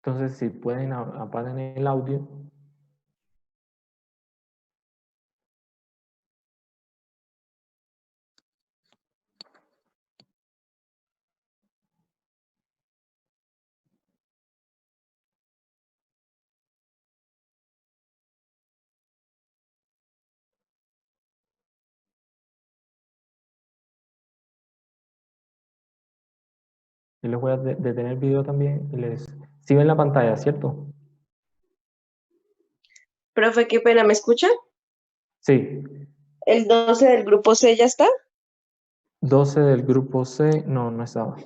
Entonces, si pueden apaguen el audio. Yo les voy a detener el video también. Si ven la pantalla, ¿cierto? Profe, qué pena, ¿me escucha? Sí. ¿El 12 del grupo C ya está? 12 del grupo C, no estaba.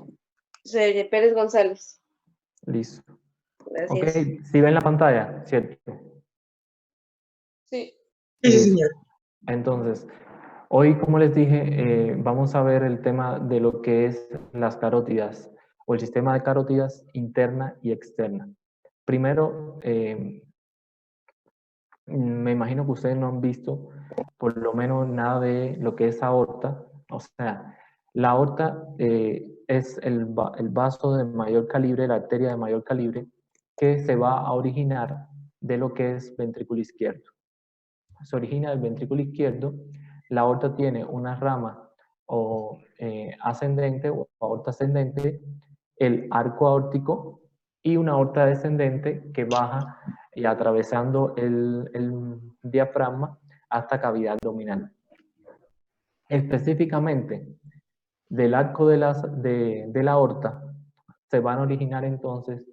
José Pérez González. Listo. Ok, Gracias. si ven la pantalla, ¿cierto? Sí. Sí, Listo. señor. Entonces, hoy, como les dije, vamos a ver el tema de lo que es las carótidas o el sistema de carótidas interna y externa. Primero, me imagino que ustedes no han visto por lo menos nada de lo que es aorta. O sea, la aorta es el vaso de mayor calibre, la arteria de mayor calibre, que se va a originar de lo que es ventrículo izquierdo. Se origina del ventrículo izquierdo. La aorta tiene una rama o ascendente o aorta ascendente, el arco aórtico y una aorta descendente que baja y atravesando el diafragma hasta cavidad abdominal. Específicamente del arco de la aorta se van a originar entonces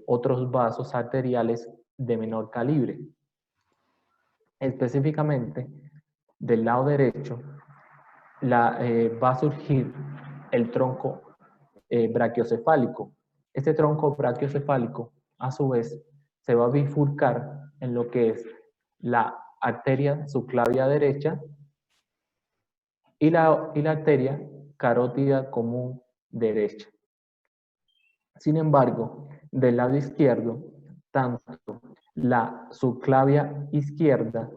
otros vasos arteriales de menor calibre. Específicamente del lado derecho va a surgir el tronco brachiocefálico. Este tronco brachiocefálico, a su vez, se va a bifurcar en lo que es la arteria subclavia derecha y la arteria carótida común derecha. Sin embargo, del lado izquierdo, tanto la subclavia izquierda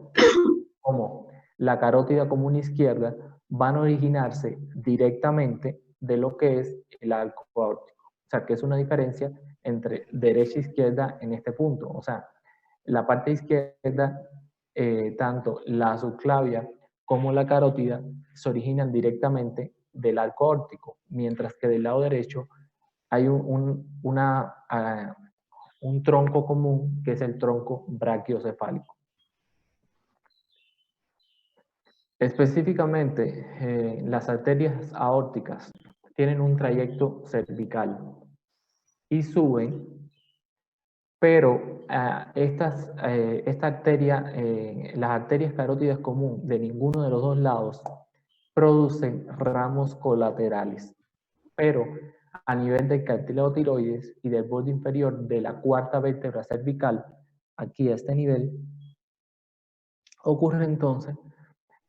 como la carótida común izquierda van a originarse directamente de lo que es el arco aórtico. O sea, que es una diferencia entre derecha e izquierda en este punto. O sea, la parte izquierda, tanto la subclavia como la carótida se originan directamente del arco aórtico, mientras que del lado derecho hay un tronco común que es el tronco brachiocefálico. Específicamente, las arterias aórticas tienen un trayecto cervical y suben, pero esta arteria, las arterias carótidas común de ninguno de los dos lados producen ramos colaterales, pero a nivel del cartílago tiroides y del borde inferior de la cuarta vértebra cervical, aquí a este nivel, ocurre entonces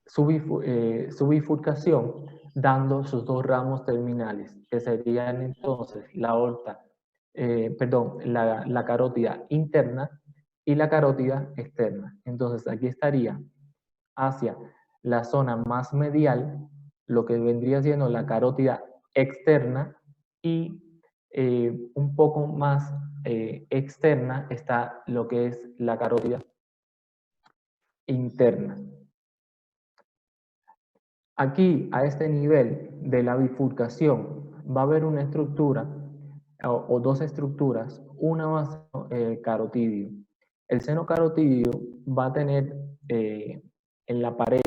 su bifurcación dando sus dos ramos terminales, que serían entonces la aorta, la carótida interna y la carótida externa. Entonces aquí estaría hacia la zona más medial, lo que vendría siendo la carótida externa, y un poco más externa está lo que es la carótida interna. Aquí, a este nivel de la bifurcación, va a haber una estructura o dos estructuras, una va a ser carotidio. El seno carotidio va a tener en la pared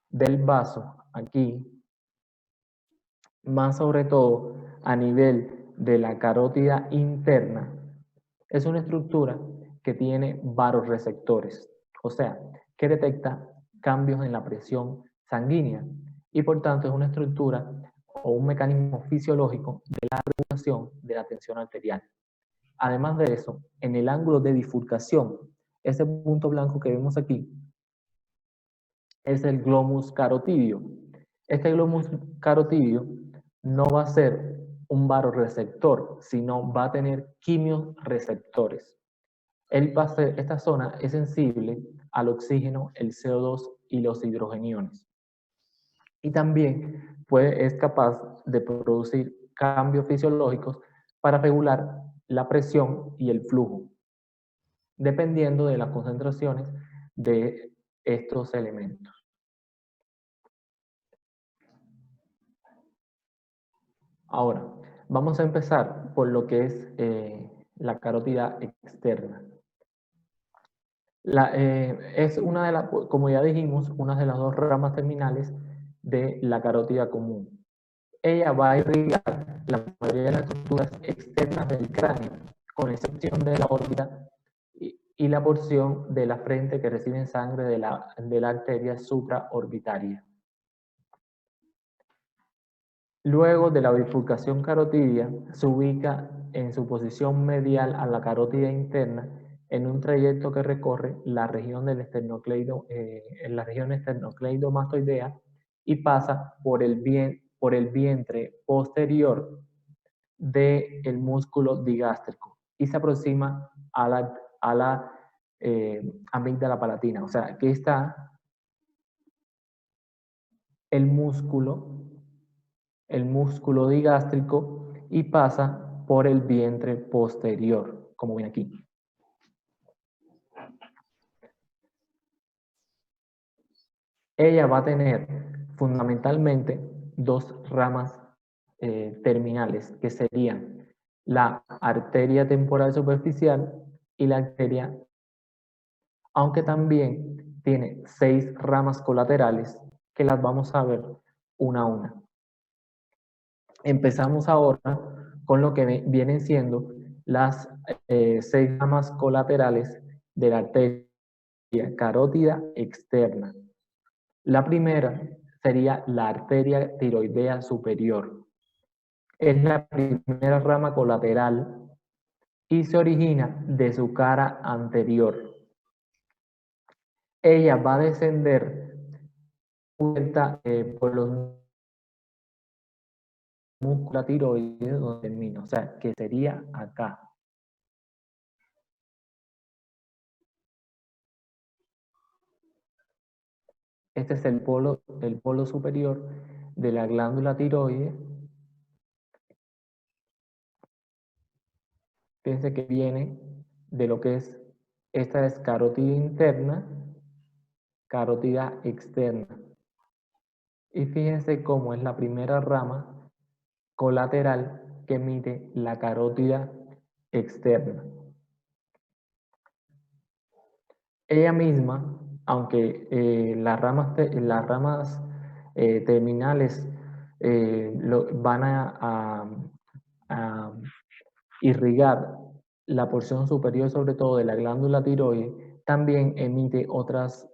del vaso, aquí, más sobre todo a nivel de la carótida interna, es una estructura que tiene varoreceptores, o sea, que detecta cambios en la presión sanguínea y por tanto es una estructura o un mecanismo fisiológico de la regulación de la tensión arterial. Además de eso, en el ángulo de bifurcación, ese punto blanco que vemos aquí es el glomus carotidio. Este glomus carotidio no va a ser un varoreceptor, sino va a tener quimioreceptores. Esta zona es sensible al oxígeno, el CO2 y los hidrogeniones. Y también es capaz de producir cambios fisiológicos para regular la presión y el flujo, dependiendo de las concentraciones de estos elementos. Ahora, vamos a empezar por lo que es la carótida externa. Es una de las, como ya dijimos, una de las dos ramas terminales de la carótida común. Ella va a irrigar la mayoría de las estructuras externas del cráneo, con excepción de la órbita y la porción de la frente que recibe sangre de la arteria supraorbitaria. Luego de la bifurcación carotidia, se ubica en su posición medial a la carótida interna en un trayecto que recorre la región del esternocleido, en la región esternocleidomastoidea y pasa por el vientre posterior del músculo digástrico y se aproxima a la amígdala palatina. O sea, aquí está el músculo digástrico y pasa por el vientre posterior, como ven aquí. Ella va a tener fundamentalmente dos ramas terminales, que serían la arteria temporal superficial y la arteria, aunque también tiene 6 ramas colaterales que las vamos a ver una a una. Empezamos ahora con lo que vienen siendo las 6 ramas colaterales de la arteria carótida externa. La primera sería la arteria tiroidea superior. Es la primera rama colateral y se origina de su cara anterior. Ella va a descender por los músculos tiroides donde termina, o sea, que sería acá. Este es el polo superior de la glándula tiroides. Fíjense que viene de lo que es, esta es carótida interna, carótida externa. Y fíjense cómo es la primera rama colateral que mide la carótida externa. Ella misma, aunque las ramas terminales van a irrigar la porción superior, sobre todo de la glándula tiroides, también emite otras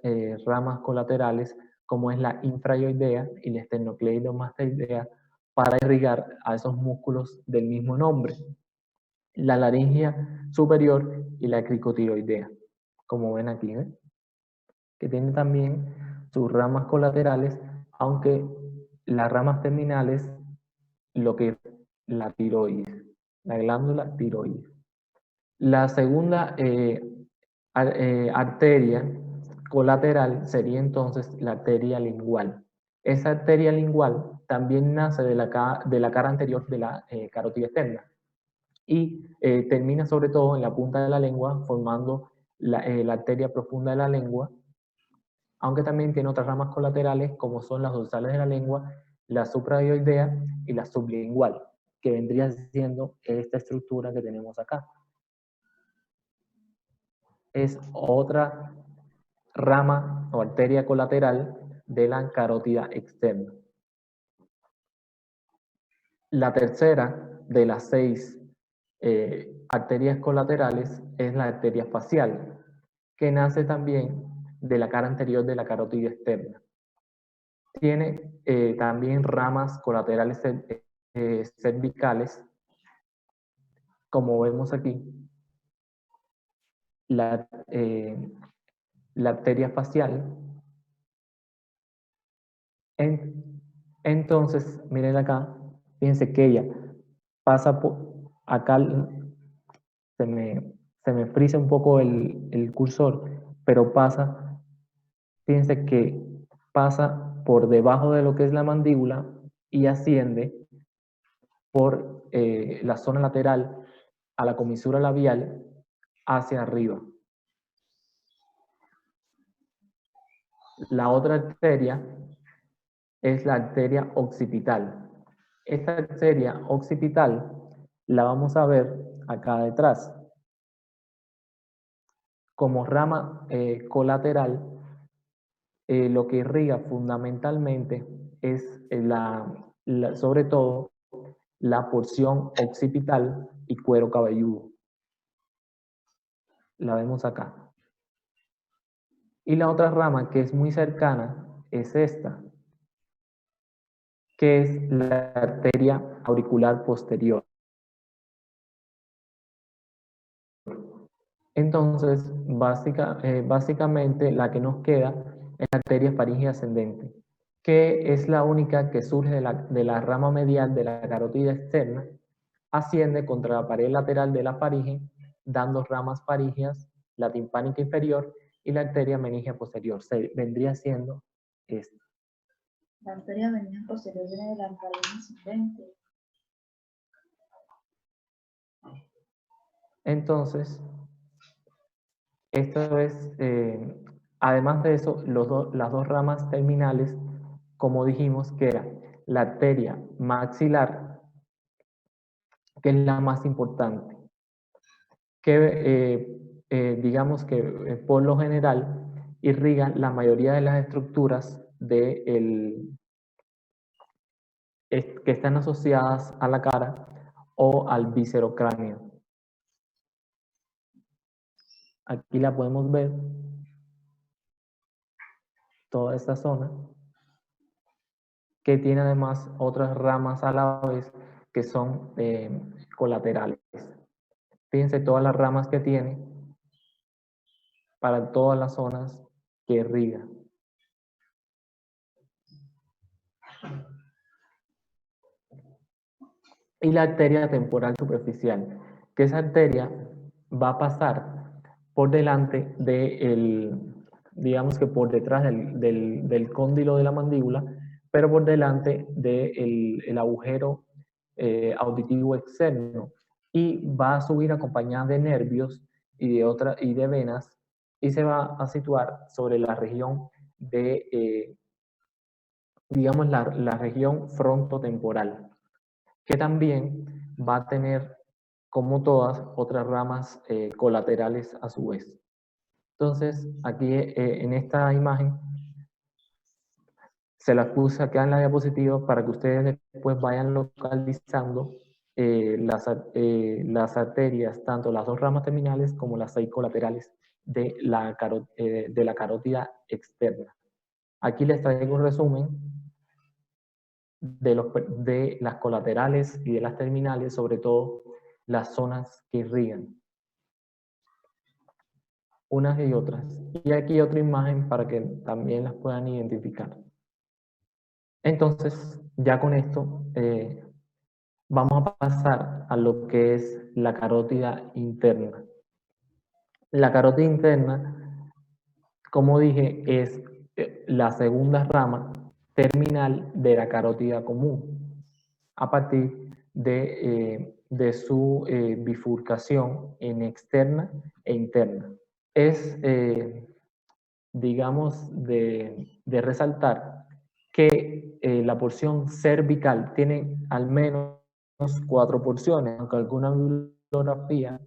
ramas colaterales, como es la infrayoidea y la esternocleidomastoidea, para irrigar a esos músculos del mismo nombre, la laringia superior y la cricotiroidea, como ven aquí, que tienen también sus ramas colaterales, aunque las ramas terminales, lo que es la tiroides, la glándula tiroides. La segunda arteria colateral sería entonces la arteria lingual. Esa arteria lingual también nace de la cara anterior de la carótida externa y termina sobre todo en la punta de la lengua, formando la arteria profunda de la lengua, aunque también tiene otras ramas colaterales como son las dorsales de la lengua, la supraoidea y la sublingual, que vendría siendo esta estructura que tenemos acá. Es otra rama o arteria colateral de la carótida externa. La tercera de las 6 arterias colaterales es la arteria facial, que nace también de la cara anterior de la carótida externa. Tiene también ramas colaterales cervicales, como vemos aquí. La arteria facial. Entonces, miren acá, fíjense que ella pasa por acá, se me frisa un poco el cursor, pero pasa, fíjense que pasa por debajo de lo que es la mandíbula y asciende por la zona lateral a la comisura labial hacia arriba. La otra arteria es la arteria occipital. Esta arteria occipital la vamos a ver acá detrás. Como rama colateral, lo que irriga fundamentalmente es sobre todo la porción occipital y cuero cabelludo. La vemos acá. Y la otra rama que es muy cercana es esta, que es la arteria auricular posterior. Entonces, básicamente la que nos queda es la arteria faríngea ascendente, que es la única que surge de la rama medial de la carótida externa, asciende contra la pared lateral de la faringe, dando ramas faríngeas, la timpánica inferior y la arteria meningia posterior. Vendría siendo esta. La arteria meningia posterior viene de la faringe ascendente. Entonces, esto es, además de eso, las dos ramas terminales, como dijimos, que era la arteria maxilar, que es la más importante, que digamos que por lo general irriga la mayoría de las estructuras que están asociadas a la cara o al viscerocráneo. Aquí la podemos ver, toda esta zona, que tiene además otras ramas a la vez que son colaterales. Fíjense todas las ramas que tiene para todas las zonas que irriga. Y la arteria temporal superficial, que esa arteria va a pasar por delante digamos que por detrás del cóndilo de la mandíbula, pero por delante del agujero auditivo externo, y va a subir acompañada de nervios y de venas, y se va a situar sobre la región digamos, la región frontotemporal, que también va a tener, como todas, otras ramas colaterales a su vez. Entonces, aquí en esta imagen, se las puse acá en la diapositiva para que ustedes después vayan localizando las arterias, tanto las dos ramas terminales como las 6 colaterales de la carótida externa. Aquí les traigo un resumen de las colaterales y de las terminales, sobre todo las zonas que irrigan, unas y otras. Y aquí otra imagen para que también las puedan identificar. Entonces, ya con esto, vamos a pasar a lo que es la carótida interna. La carótida interna, como dije, es la segunda rama terminal de la carótida común, a partir de su bifurcación en externa e interna. Es, digamos, de resaltar que la porción cervical tiene al menos 4 porciones, aunque alguna bibliografía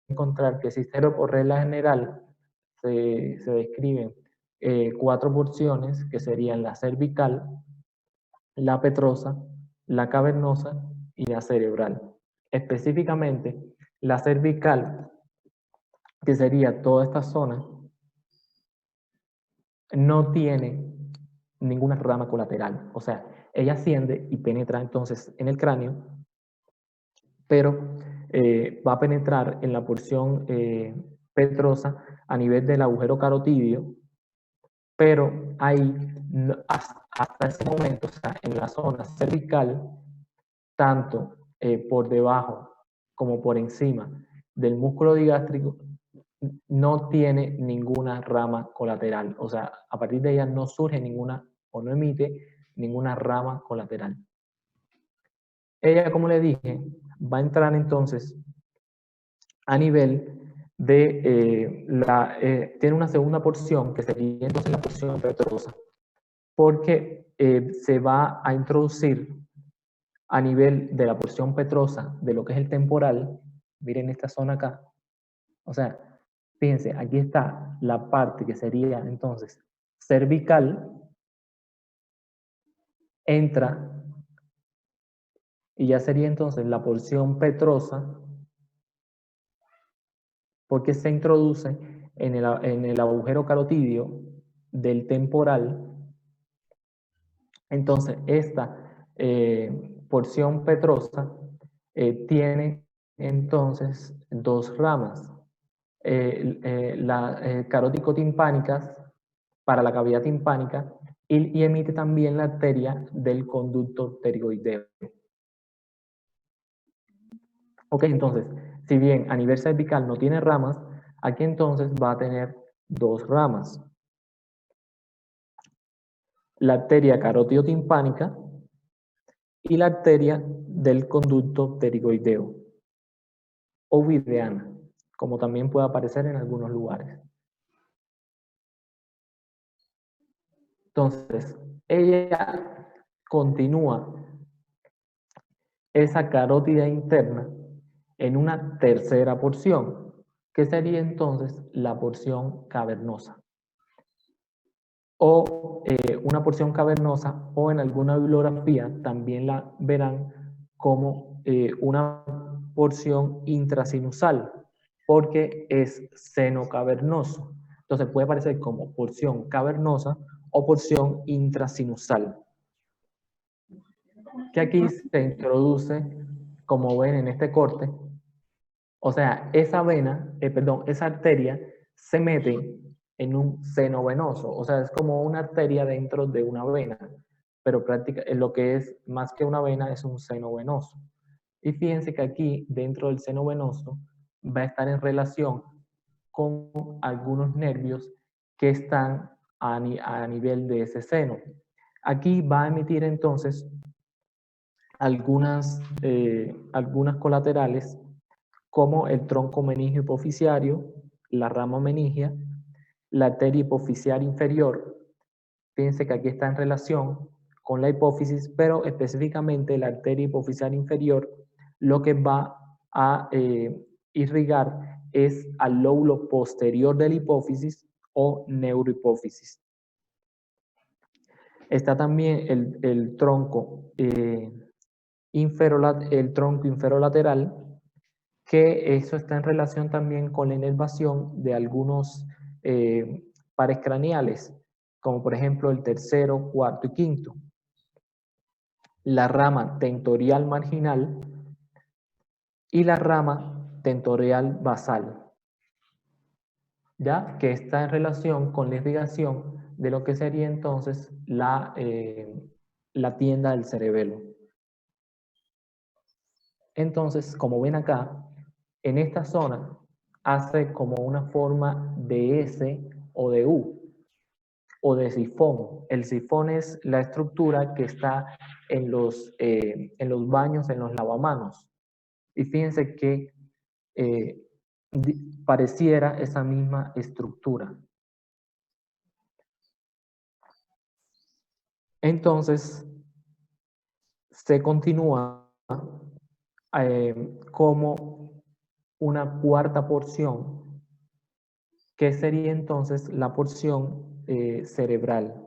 encontrar que si por regla general se describen 4 porciones, que serían la cervical, la petrosa, la cavernosa y la cerebral. Específicamente, la cervical, que sería toda esta zona, no tiene ninguna rama colateral. O sea, ella asciende y penetra entonces en el cráneo, pero va a penetrar en la porción petrosa a nivel del agujero carotidio, pero ahí, hasta ese momento, o sea, en la zona cervical, tanto por debajo como por encima del músculo digástrico, no tiene ninguna rama colateral. O sea, a partir de ella no surge ninguna o no emite ninguna rama colateral. ella, como le dije, va a entrar entonces a nivel de tiene una segunda porción que sería entonces la porción petrosa, porque se va a introducir a nivel de la porción petrosa de lo que es el temporal. Miren esta zona acá, o sea, fíjense, aquí está la parte que sería entonces cervical, entra y ya sería entonces la porción petrosa, porque se introduce en el agujero carotidio del temporal. Entonces, esta porción petrosa tiene entonces dos ramas. Carótico-timpánicas para la cavidad timpánica y emite también la arteria del conducto pterigoideo. Ok, entonces, si bien a nivel cervical no tiene ramas, aquí entonces va a tener dos ramas. La arteria carótido-timpánica y la arteria del conducto pterigoideo, ovidiana, como también puede aparecer en algunos lugares. Entonces, ella continúa esa carótida interna en una tercera porción, que sería entonces la porción cavernosa. O una porción cavernosa, o en alguna bibliografía también la verán como una porción intrasinusal, porque es seno cavernoso. Entonces puede aparecer como porción cavernosa o porción intrasinusal, que aquí se introduce, como ven en este corte, o sea, esa vena, esa arteria se mete en un seno venoso, o sea, es como una arteria dentro de una vena, pero lo que es más que una vena es un seno venoso. Y fíjense que aquí, dentro del seno venoso, va a estar en relación con algunos nervios que están a nivel de ese seno. Aquí va a emitir entonces algunas colaterales, como el tronco meningio hipoficiario, la rama meningia, la arteria hipoficiaria inferior. Fíjense que aquí está en relación con la hipófisis, pero específicamente la arteria hipoficiaria inferior lo que va a irrigar es al lóbulo posterior de la hipófisis o neurohipófisis. Está también el tronco inferolateral, que eso está en relación también con la inervación de algunos pares craneales, como por ejemplo el tercero, cuarto y quinto. La rama tentorial marginal y la rama tentorial basal, ¿ya? Que está en relación con la irrigación de lo que sería entonces la tienda del cerebelo. Entonces, como ven acá, en esta zona hace como una forma de S o de U o de sifón. El sifón es la estructura que está en los baños, en los lavamanos. Y fíjense que pareciera esa misma estructura. Entonces, se continúa como una cuarta porción, que sería entonces la porción cerebral,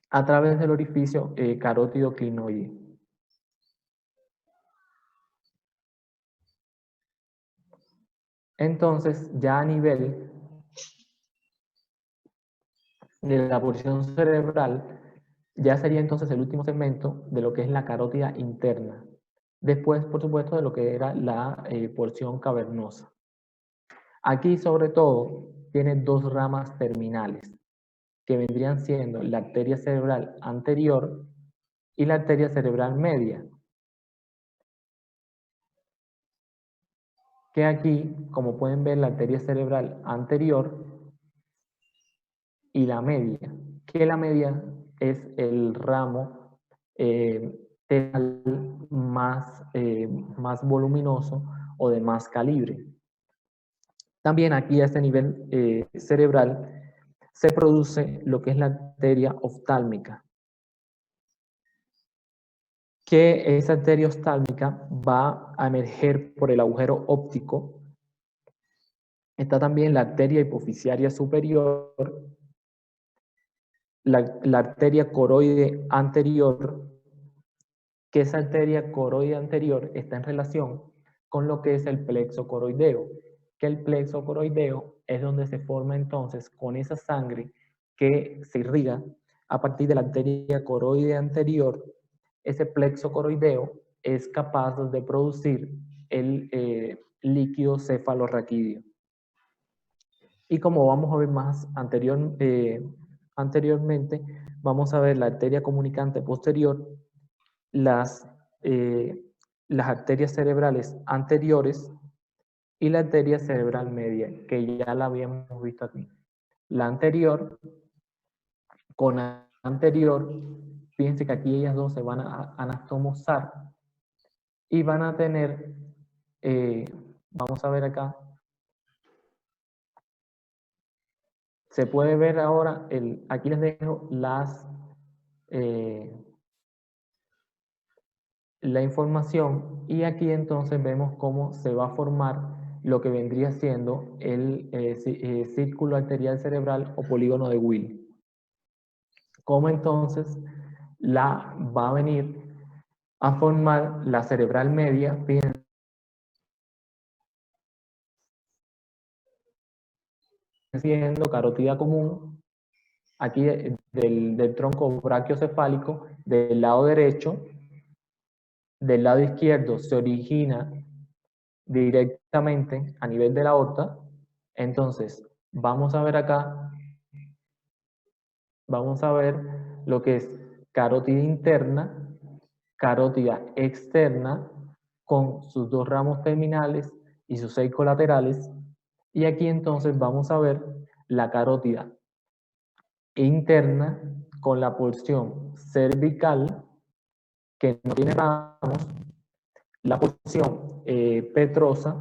a través del orificio carótido clinoide. Entonces, ya a nivel de la porción cerebral, ya sería entonces el último segmento de lo que es la carótida interna. Después, por supuesto, de lo que era la porción cavernosa. Aquí, sobre todo, tiene dos ramas terminales, que vendrían siendo la arteria cerebral anterior y la arteria cerebral media. Que aquí, como pueden ver, la arteria cerebral anterior y la media, que la media es el ramo más voluminoso o de más calibre. También aquí a este nivel cerebral se produce lo que es la arteria oftálmica, que esa arteria oftálmica va a emerger por el agujero óptico. Está también la arteria hipofisiaria superior, la arteria coroide anterior, que esa arteria coroide anterior está en relación con lo que es el plexo coroideo, que el plexo coroideo es donde se forma entonces con esa sangre que se irriga a partir de la arteria coroide anterior. Ese plexo coroideo es capaz de producir el líquido cefalorraquídeo. Y como vamos a ver más anteriormente, vamos a ver la arteria comunicante posterior, las arterias cerebrales anteriores y la arteria cerebral media, que ya la habíamos visto aquí. La anterior con la anterior, fíjense que aquí ellas dos se van a anastomosar y van a tener, vamos a ver acá, se puede ver ahora, aquí les dejo la información, y aquí entonces vemos cómo se va a formar lo que vendría siendo el círculo arterial cerebral o polígono de Willy. Cómo entonces va a venir a formar la cerebral media, fíjense, siendo carótida común, aquí del tronco brachiocefálico, del lado derecho. Del lado izquierdo se origina directamente a nivel de la aorta. Entonces, vamos a ver acá, vamos a ver lo que es carótida interna, carótida externa, con sus dos ramos terminales y sus 6 colaterales. Y aquí entonces vamos a ver la carótida interna con la porción cervical, que no tiene ramos, la porción petrosa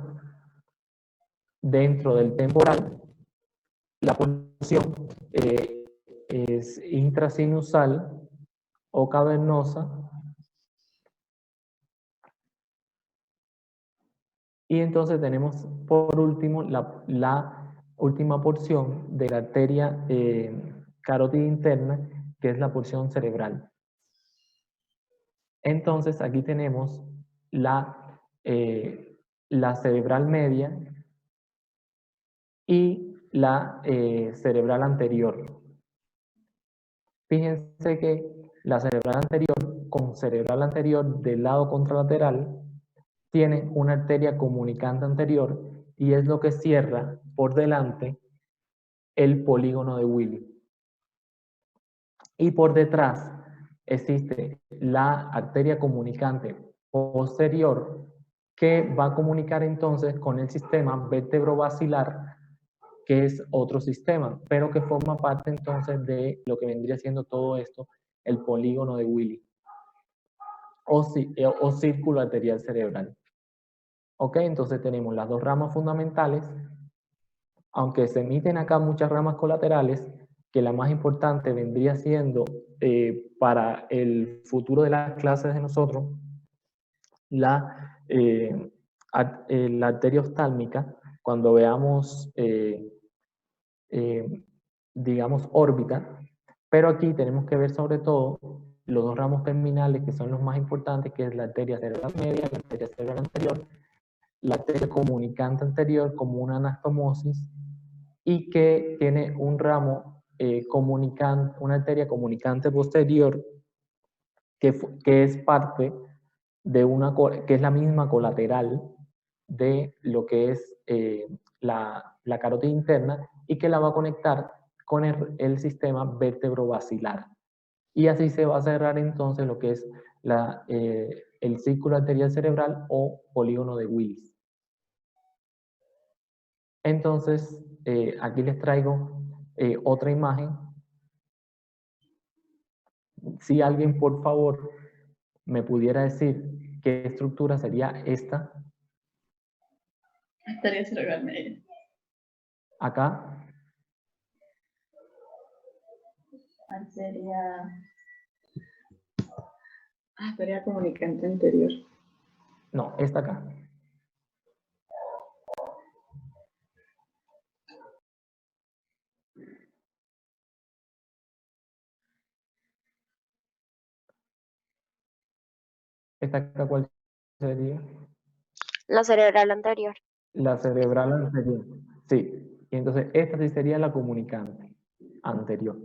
dentro del temporal, la porción es intrasinusal o cavernosa, y entonces tenemos por último la última porción de la arteria carótida interna, que es la porción cerebral. Entonces aquí tenemos la cerebral media y la cerebral anterior. Fíjense que la cerebral anterior con cerebral anterior del lado contralateral tiene una arteria comunicante anterior y es lo que cierra por delante el polígono de Willy. Y por detrás existe la arteria comunicante posterior, que va a comunicar entonces con el sistema vertebrovascular, que es otro sistema, pero que forma parte entonces de lo que vendría siendo todo esto, el polígono de Willy, o círculo arterial cerebral. Ok, entonces tenemos las dos ramas fundamentales, aunque se emiten acá muchas ramas colaterales, que la más importante vendría siendo para el futuro de las clases de nosotros, la arteria oftálmica, cuando veamos digamos, órbita, pero aquí tenemos que ver sobre todo los dos ramos terminales que son los más importantes, que es la arteria cerebral media, la arteria cerebral anterior, la arteria comunicante anterior como una anastomosis, y que tiene un ramo comunicante, una arteria comunicante posterior, que es parte de que es la misma colateral de lo que es la carótida interna, y que la va a conectar con el sistema vertebrovascular. Y así se va a cerrar entonces lo que es el círculo arterial cerebral o polígono de Willis. Entonces, aquí les traigo otra imagen. Si alguien, por favor, ¿me pudiera decir qué estructura sería esta? Arteria cerebral media. Acá, Arteria. Arteria comunicante anterior. no, esta acá. ¿Esta acá cuál sería? La cerebral anterior. La cerebral anterior. Sí. Y entonces esta sí sería la comunicante anterior.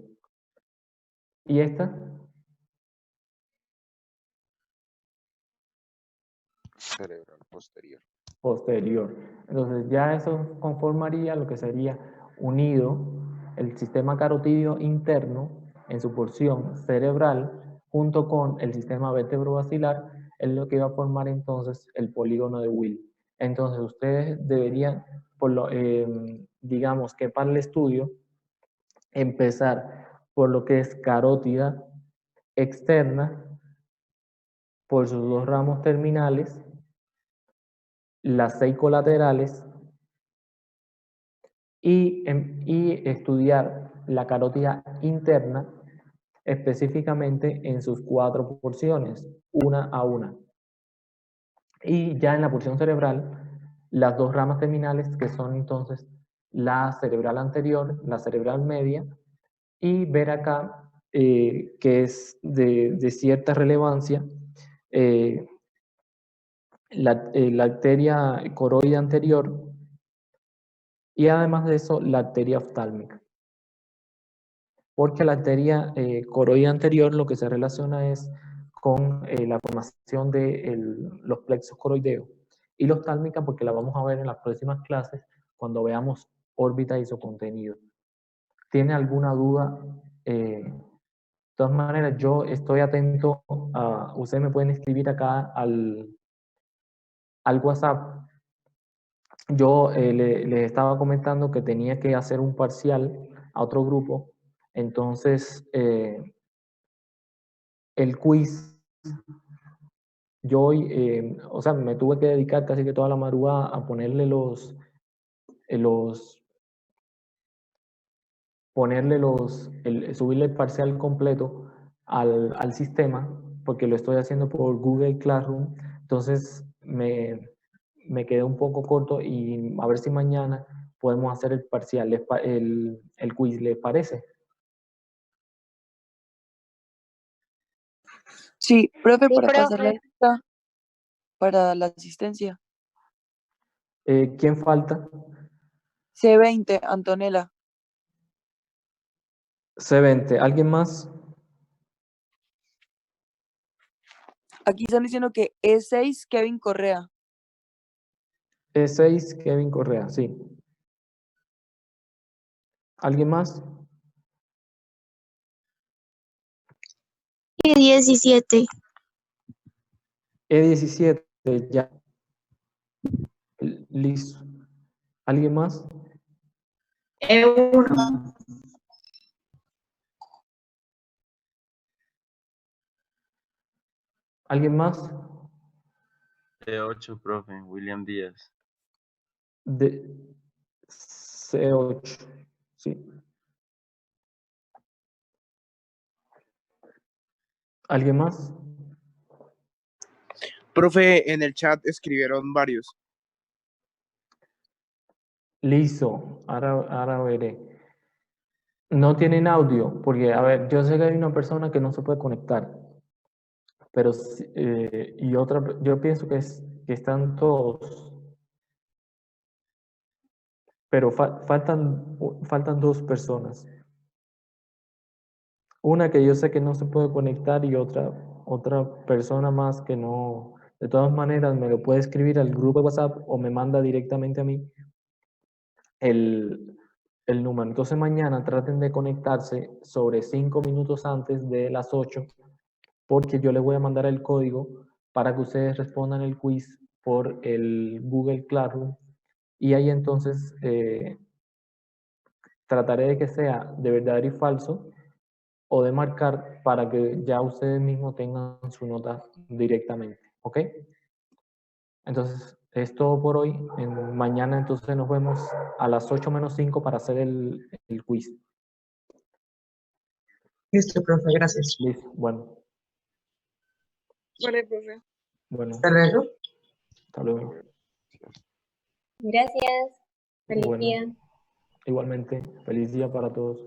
¿Y esta? Cerebral posterior. Posterior. Entonces ya eso conformaría lo que sería unido el sistema carotídeo interno en su porción cerebral junto con el sistema vertebrovascular, es lo que va a formar entonces el polígono de Will. Entonces ustedes deberían, digamos que para el estudio, empezar por lo que es carótida externa, por sus dos ramos terminales, las 6 colaterales y estudiar la carótida interna específicamente en sus 4 porciones, una a una. Y ya en la porción cerebral, las dos ramas terminales que son entonces la cerebral anterior, la cerebral media, y ver acá que es de cierta relevancia la arteria coroide anterior y además de eso la arteria oftálmica. Porque la arteria coroide anterior lo que se relaciona es con la formación de los plexos coroideos y la oftálmica porque la vamos a ver en las próximas clases cuando veamos órbita y su contenido. ¿Tiene alguna duda? De todas maneras, yo estoy atento a, ustedes me pueden escribir acá al WhatsApp. Yo les estaba comentando que tenía que hacer un parcial a otro grupo, entonces el quiz, yo hoy, o sea, me tuve que dedicar casi que toda la madrugada a ponerle subirle el parcial completo al sistema, porque lo estoy haciendo por Google Classroom, entonces me quedé un poco corto y a ver si mañana podemos hacer el parcial, el quiz, ¿les parece? Sí, profe, Sí, para pasar la profe. lista para la asistencia. ¿Quién falta? C20, Antonella. C20, ¿alguien más? Aquí están diciendo que E6, Kevin Correa. E6, Kevin Correa, sí. ¿Alguien más? Y 17. E17, ya. Listo. ¿Alguien más? E1. ¿Alguien más? C8, profe, William Díaz. De C8, sí. ¿Alguien más? Profe, en el chat escribieron varios. Listo, ahora veré. No tienen audio, porque, a ver, yo sé que hay una persona que no se puede conectar, pero, y otra, yo pienso que están todos, pero faltan 2 personas. Una que yo sé que no se puede conectar y otra persona más que no, de todas maneras me lo puede escribir al grupo de WhatsApp o me manda directamente a mí el número. Entonces mañana traten de conectarse sobre 5 minutos antes de las 8 porque yo les voy a mandar el código para que ustedes respondan el quiz por el Google Classroom y ahí entonces trataré de que sea de verdadero y falso o de marcar para que ya ustedes mismos tengan su nota directamente, ¿ok? Entonces, es todo por hoy. Mañana entonces nos vemos a las 8 menos 5 para hacer el quiz. Listo, profe, gracias. Listo, bueno, Vale, profe. bueno, Hasta luego. hasta luego. Gracias. Gracias. Feliz Bueno, día. igualmente, feliz día para todos.